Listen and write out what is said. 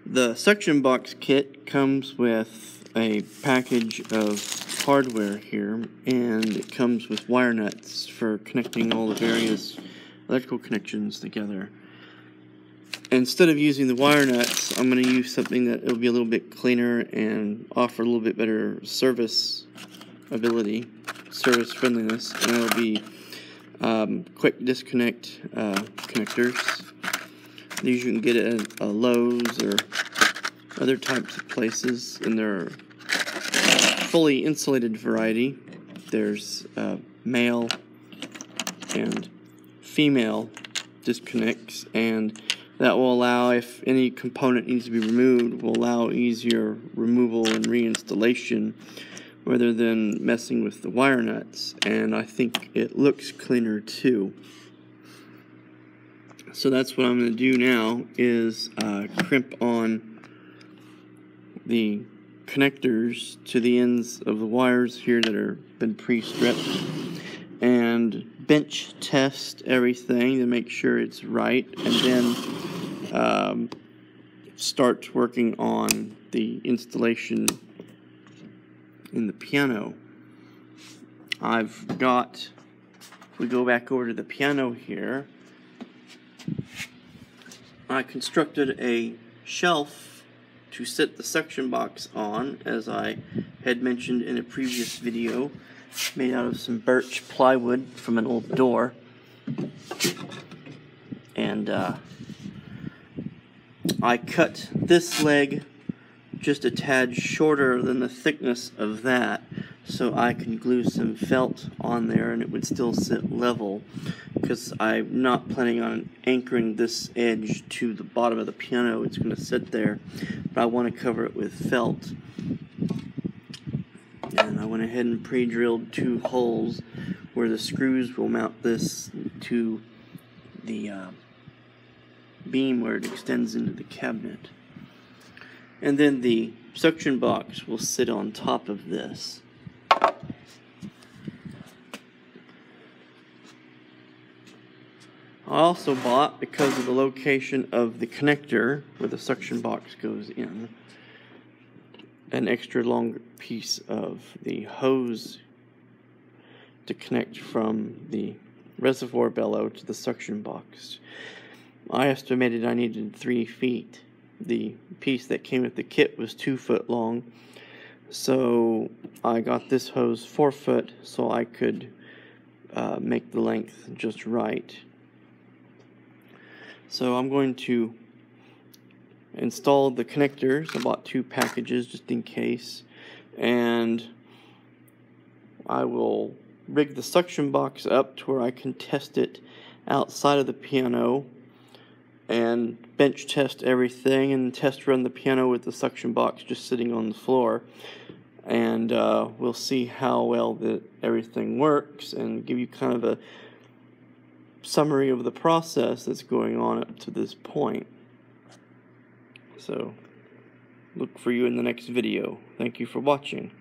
The suction box kit comes with a package of hardware here, and it comes with wire nuts for connecting all the various electrical connections together. Instead of using the wire nuts, I'm going to use something that will be a little bit cleaner and offer a little bit better service ability, service friendliness, and that'll be quick disconnect connectors. These you can get at Lowe's or other types of places, and they're fully insulated variety. There's male and female disconnects, and that will allow, if any component needs to be removed, will allow easier removal and reinstallation rather than messing with the wire nuts, and I think it looks cleaner too. So that's what I'm going to do now, is crimp on the connectors to the ends of the wires here that are been pre-stripped, and bench test everything to make sure it's right, and then start working on the installation in the piano. If we go back over to the piano here, I constructed a shelf to set the suction box on, as I had mentioned in a previous video, made out of some birch plywood from an old door. And I cut this leg just a tad shorter than the thickness of that, so I can glue some felt on there and it would still sit level, because I'm not planning on anchoring this edge to the bottom of the piano. It's going to sit there, but I want to cover it with felt. And I went ahead and pre-drilled 2 holes where the screws will mount this to the beam where it extends into the cabinet. And then the suction box will sit on top of this. I also bought, because of the location of the connector where the suction box goes in, an extra long piece of the hose to connect from the reservoir bellow to the suction box. I estimated I needed 3 feet. The piece that came with the kit was 2 foot long, so I got this hose 4 foot so I could make the length just right. So I'm going to install the connectors. I bought 2 packages just in case, and I will rig the suction box up to where I can test it outside of the piano and bench test everything, and test run the piano with the suction box just sitting on the floor, and we'll see how well everything works and give you kind of a summary of the process that's going on up to this point. So look for you in the next video. Thank you for watching.